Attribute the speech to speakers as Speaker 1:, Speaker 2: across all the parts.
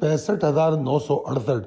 Speaker 1: 65,968,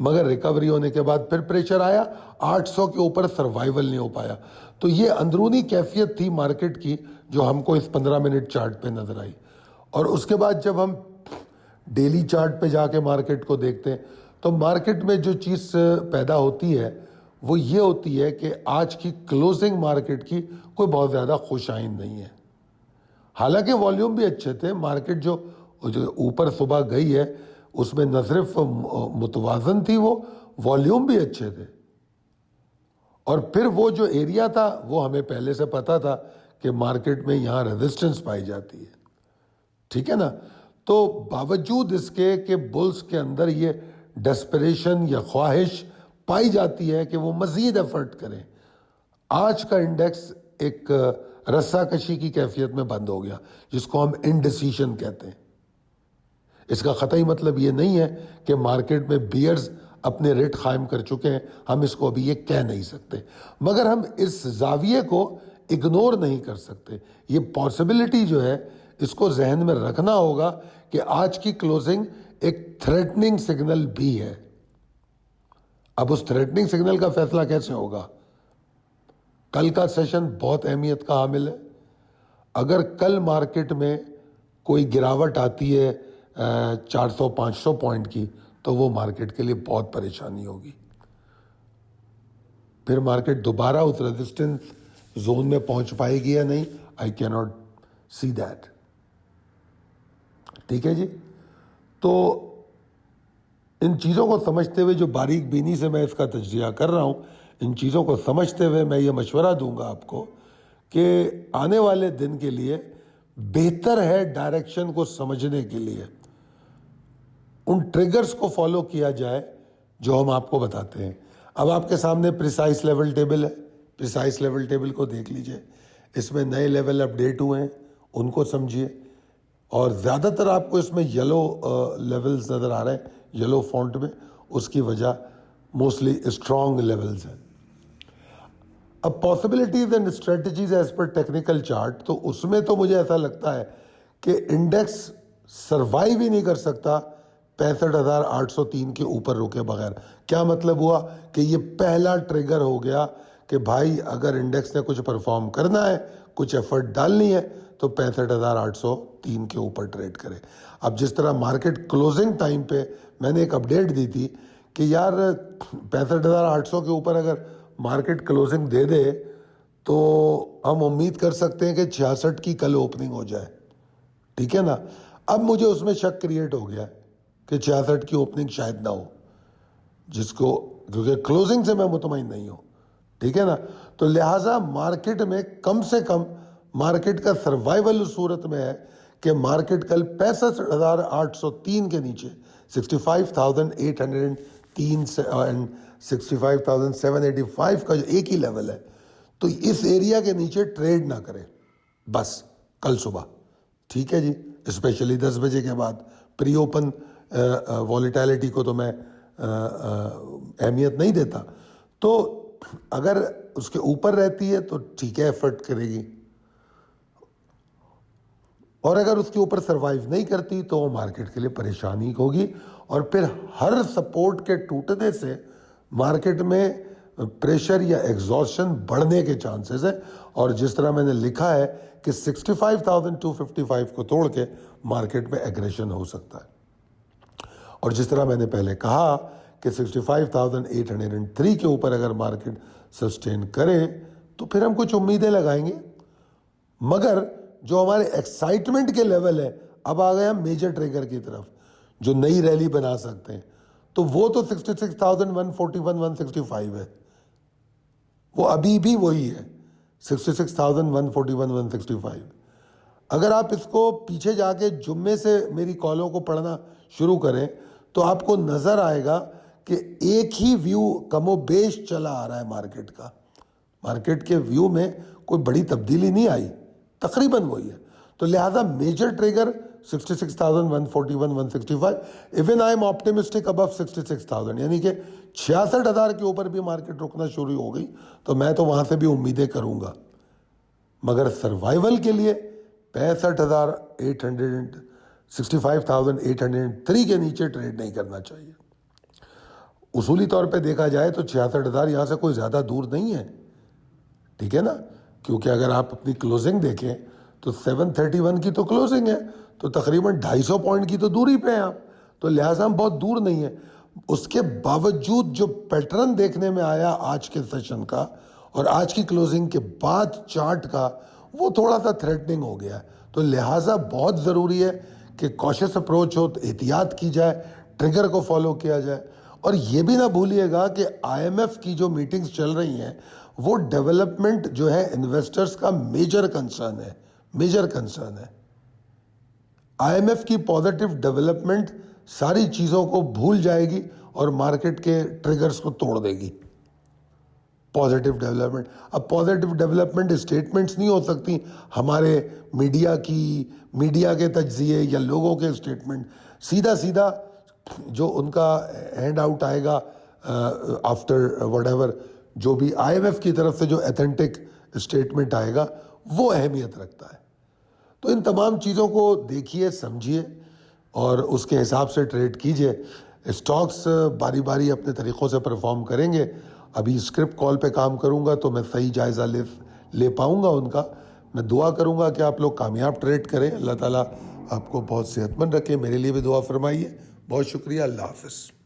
Speaker 1: مگر ریکوری ہونے کے بعد پھر پریشر آیا, 800 کے اوپر سروائیول نہیں ہو پایا. تو یہ اندرونی کیفیت تھی مارکیٹ کی جو ہم کو اس 15 منٹ چارٹ پہ نظر آئی. اور اس کے بعد جب ہم ڈیلی چارٹ پہ جا کے مارکیٹ کو دیکھتے ہیں تو مارکیٹ میں جو چیز پیدا ہوتی ہے وہ یہ ہوتی ہے کہ آج کی کلوزنگ مارکیٹ کی کوئی بہت زیادہ خوش آئند نہیں ہے. حالانکہ والیوم بھی اچھے تھے, مارکیٹ جو اوپر صبح گئی ہے اس میں نہ صرف متوازن تھی, وہ والیوم بھی اچھے تھے. اور پھر وہ جو ایریا تھا وہ ہمیں پہلے سے پتا تھا کہ مارکیٹ میں یہاں ریزسٹنس پائی جاتی ہے, ٹھیک ہے نا. تو باوجود اس کے کہ بلز کے اندر یہ ڈیسپریشن یا خواہش پائی جاتی ہے کہ وہ مزید ایفرٹ کریں, آج کا انڈیکس ایک رسا کشی کی کیفیت میں بند ہو گیا, جس کو ہم انڈیسیشن کہتے ہیں. اس کا قطعی مطلب یہ نہیں ہے کہ مارکیٹ میں بیئرز اپنے ریٹ قائم کر چکے ہیں, ہم اس کو ابھی یہ کہہ نہیں سکتے, مگر ہم اس زاویے کو اگنور نہیں کر سکتے. یہ پاسبلٹی جو ہے اس کو ذہن میں رکھنا ہوگا کہ آج کی کلوزنگ ایک تھریٹننگ سگنل بھی ہے. اب اس تھریٹننگ سگنل کا فیصلہ کیسے ہوگا؟ کل کا سیشن بہت اہمیت کا حامل ہے. اگر کل مارکیٹ میں کوئی گراوٹ آتی ہے 400-500 پوائنٹ کی تو وہ مارکیٹ کے لیے بہت پریشانی ہوگی. پھر مارکیٹ دوبارہ اس ریزسٹنس زون میں پہنچ پائے گی یا نہیں, آئی کی ناٹ سی دیٹ. ٹھیک ہے جی. تو ان چیزوں کو سمجھتے ہوئے, جو باریک بینی سے میں اس کا تجزیہ کر رہا ہوں, ان چیزوں کو سمجھتے ہوئے میں یہ مشورہ دوں گا آپ کو کہ آنے والے دن کے لیے بہتر ہے ڈائریکشن کو سمجھنے کے لیے ان ٹریگرز کو فالو کیا جائے جو ہم آپ کو بتاتے ہیں. اب آپ کے سامنے پریسائز لیول ٹیبل ہے, پریسائز لیول ٹیبل کو دیکھ لیجئے, اس میں نئے لیول اپڈیٹ ہوئے ہیں, ان کو سمجھیے. اور زیادہ تر آپ کو اس میں یلو لیولز نظر آ رہے ہیں, یلو فونٹ میں, اس کی وجہ موسٹلی اسٹرانگ لیولز ہیں. اب possibilities and strategies as per technical chart, تو اس میں تو مجھے ایسا لگتا ہے کہ انڈیکس سروائیو ہی نہیں کر سکتا 65,803 کے اوپر رکے بغیر. کیا مطلب ہوا کہ یہ پہلا ٹریگر ہو گیا کہ بھائی اگر انڈیکس نے کچھ پرفارم کرنا ہے, کچھ ایفرٹ ڈالنی ہے, تو 65,803 کے اوپر ٹریڈ کرے. اب جس طرح مارکیٹ کلوزنگ ٹائم پہ میں نے ایک اپڈیٹ دی تھی کہ یار 65,800 کے اوپر اگر مارکیٹ کلوزنگ دے دے تو ہم امید کر سکتے ہیں کہ 66 کی کل اوپننگ ہو جائے, ٹھیک ہے نا. اب مجھے اس میں شک کریٹ ہو گیا کہ 66 کی اوپننگ شاید نہ ہو, جس کو کیونکہ کلوزنگ سے میں مطمئن نہیں ہوں, ٹھیک ہے نا. تو لہٰذا مارکیٹ میں کم سے کم مارکیٹ کا سروائیول اس صورت میں ہے کہ مارکیٹ کل 65,803 کے نیچے 65,803 اینڈ 65,785 کا جو ایک ہی لیول ہے, تو اس ایریا کے نیچے ٹریڈ نہ کرے بس کل صبح, ٹھیک ہے جی. اسپیشلی 10 بجے کے بعد پری اوپن والیٹیلٹی کو تو میں اہمیت نہیں دیتا. تو اگر اس کے اوپر رہتی ہے تو ٹھیک ہے, ایفرٹ کرے گی, اور اگر اس کے اوپر سروائیو نہیں کرتی تو وہ مارکیٹ کے لیے پریشانی ہوگی. اور پھر ہر سپورٹ کے ٹوٹنے سے مارکیٹ میں پریشر یا ایگزاسشن بڑھنے کے چانسز ہیں. اور جس طرح میں نے لکھا ہے کہ 65,255 کو توڑ کے مارکیٹ میں ایگریشن ہو سکتا ہے. اور جس طرح میں نے پہلے کہا کہ 65,803 کے اوپر اگر مارکیٹ سسٹین کرے تو پھر ہم کچھ امیدیں لگائیں گے. مگر جو ہمارے ایکسائٹمنٹ کے لیول ہے, اب آ گیا میجر ٹریگر کی طرف جو نئی ریلی بنا سکتے ہیں, تو وہ تو 66,141 165 ہے, وہ ابھی بھی وہی ہے 66,141 165. اگر آپ اس کو پیچھے جا کے جمعے سے میری کالوں کو پڑھنا شروع کریں تو آپ کو نظر آئے گا کہ ایک ہی ویو کم و بیش چلا آ رہا ہے مارکیٹ کا. مارکیٹ کے ویو میں کوئی بڑی تبدیلی نہیں آئی, تقریباً وہی ہے. تو لہٰذا major trigger 66,141 165, even I am optimistic above 66,000, یعنی کہ 66,000 کے اوپر بھی مارکیٹ رکنا شروع ہو گئی تو میں تو وہاں سے بھی امیدیں کروں گا. مگر سروائیول کے لیے 65,803 کے نیچے ٹریڈ نہیں کرنا چاہیے. اصولی طور پہ دیکھا جائے تو 66,000 یہاں سے کوئی زیادہ دور نہیں ہے، ٹھیک ہے نا، کیونکہ اگر آپ اپنی کلوزنگ دیکھیں تو 731 کی تو کلوزنگ ہے، تو تقریباً 250 پوائنٹ کی تو دوری پہ ہیں آپ، تو لہٰذا ہم بہت دور نہیں ہیں۔ اس کے باوجود جو پیٹرن دیکھنے میں آیا آج کے سیشن کا اور آج کی کلوزنگ کے بعد چارٹ کا، وہ تھوڑا سا تھریٹننگ ہو گیا ہے، تو لہٰذا بہت ضروری ہے کہ کوشس اپروچ ہو، احتیاط کی جائے، ٹریگر کو فالو کیا جائے۔ اور یہ بھی نہ بھولیے گا کہ آئی ایم ایف کی جو میٹنگز چل رہی ہیں وہ ڈیولپمنٹ جو ہے انویسٹرز کا میجر کنسرن ہے۔ آئی ایم ایف کی پازیٹیو ڈیولپمنٹ ساری چیزوں کو بھول جائے گی اور مارکیٹ کے ٹریگرز کو توڑ دے گی۔ پازیٹیو ڈیولپمنٹ، اب پازیٹیو ڈیولپمنٹ اسٹیٹمنٹس نہیں ہو سکتی ہمارے میڈیا کے تجزیے یا لوگوں کے اسٹیٹمنٹ، سیدھا جو ان کا ہینڈ آؤٹ آئے گا آفٹر وٹ ایور، جو بھی آئی ایم ایف کی طرف سے جو ایتھینٹک اسٹیٹمنٹ آئے گا وہ اہمیت رکھتا ہے۔ تو ان تمام چیزوں کو دیکھیے، سمجھیے اور اس کے حساب سے ٹریڈ کیجیے۔ اسٹاکس باری باری اپنے طریقوں سے پرفارم کریں گے۔ ابھی اسکرپٹ کال پہ کام کروں گا تو میں صحیح جائزہ لے پاؤں گا ان کا۔ میں دعا کروں گا کہ آپ لوگ کامیاب ٹریڈ کریں۔ اللہ تعالیٰ آپ کو بہت صحت مند رکھے، میرے لیے بھی دعا فرمائیے۔ بہت شکریہ، اللہ حافظ۔